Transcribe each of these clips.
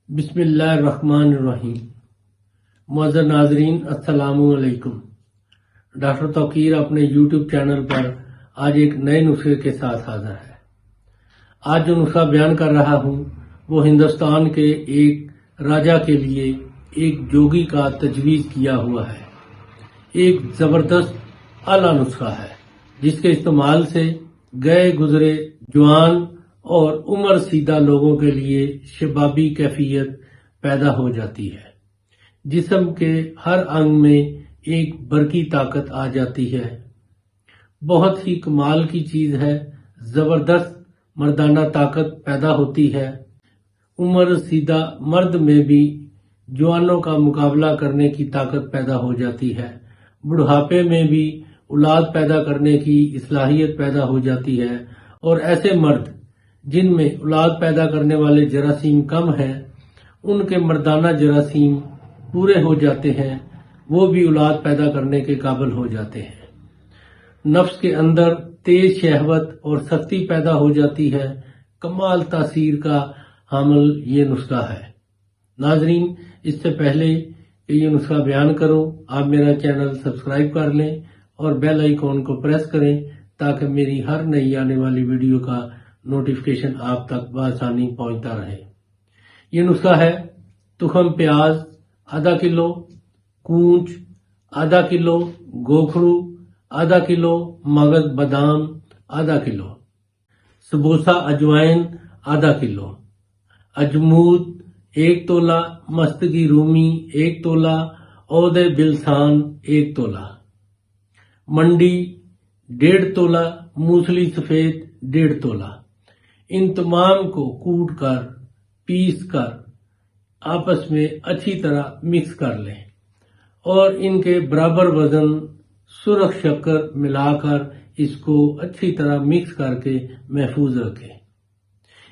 بسم اللہ الرحمن الرحیم۔ معزز ناظرین السلام علیکم۔ ڈاکٹر توقیر اپنے یوٹیوب چینل پر آج ایک نئے نسخے کے ساتھ حاضر ہے۔ آج جو نسخہ بیان کر رہا ہوں وہ ہندوستان کے ایک راجا کے لیے ایک جوگی کا تجویز کیا ہوا ہے۔ ایک زبردست اعلیٰ نسخہ ہے جس کے استعمال سے گئے گزرے جوان اور عمر سیدھا لوگوں کے لیے شبابی کیفیت پیدا ہو جاتی ہے۔ جسم کے ہر انگ میں ایک برقی طاقت آ جاتی ہے۔ بہت ہی کمال کی چیز ہے۔ زبردست مردانہ طاقت پیدا ہوتی ہے۔ عمر سیدھا مرد میں بھی جوانوں کا مقابلہ کرنے کی طاقت پیدا ہو جاتی ہے۔ بڑھاپے میں بھی اولاد پیدا کرنے کی صلاحیت پیدا ہو جاتی ہے، اور ایسے مرد جن میں اولاد پیدا کرنے والے جراثیم کم ہیں ان کے مردانہ جراثیم پورے ہو جاتے ہیں، وہ بھی اولاد پیدا کرنے کے قابل ہو جاتے ہیں۔ نفس کے اندر تیز شہوت اور سختی پیدا ہو جاتی ہے۔ کمال تاثیر کا حامل یہ نسخہ ہے۔ ناظرین، اس سے پہلے کہ یہ نسخہ بیان کروں، آپ میرا چینل سبسکرائب کر لیں اور بیل آئیکن کو پریس کریں تاکہ میری ہر نئی آنے والی ویڈیو کا نوٹیفیکیشن آپ تک بآسانی پہنچتا رہے۔ یہ نسخہ ہے: تخم پیاز آدھا کلو، کونچ آدھا کلو، گوکھرو آدھا کلو، مغز بادام آدھا کلو، سبوسہ اجوائن آدھا کلو، اجمود 1 تولہ، مستگی رومی 1 تولہ، عود بلسان 1 تولہ، منڈی 1.5 تولہ، موسلی سفید 1.5 تولہ۔ ان تمام کو کوٹ کر پیس کر آپس میں اچھی طرح مکس کر لیں اور ان کے برابر وزن سرخ شکر ملا کر اس کو اچھی طرح مکس کر کے محفوظ رکھیں۔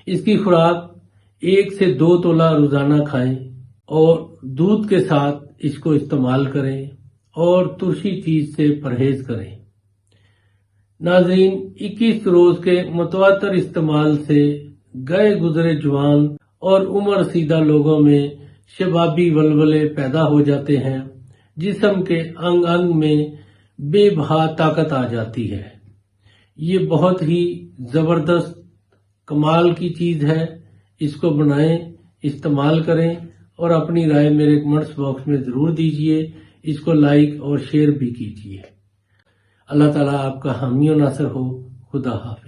اس کی خوراک 1 سے 2 تولہ روزانہ کھائیں اور دودھ کے ساتھ اس کو استعمال کریں اور ترشی چیز سے پرہیز کریں۔ ناظرین، 21 روز کے متواتر استعمال سے گئے گزرے جوان اور عمر سیدھا لوگوں میں شبابی ولولے پیدا ہو جاتے ہیں۔ جسم کے انگ انگ میں بے بہا طاقت آ جاتی ہے۔ یہ بہت ہی زبردست کمال کی چیز ہے۔ اس کو بنائیں، استعمال کریں اور اپنی رائے میرے کمنٹس باکس میں ضرور دیجیے۔ اس کو لائک اور شیئر بھی کیجیے۔ اللہ تعالیٰ آپ کا حامی و ناصر ہو۔ خدا حافظ۔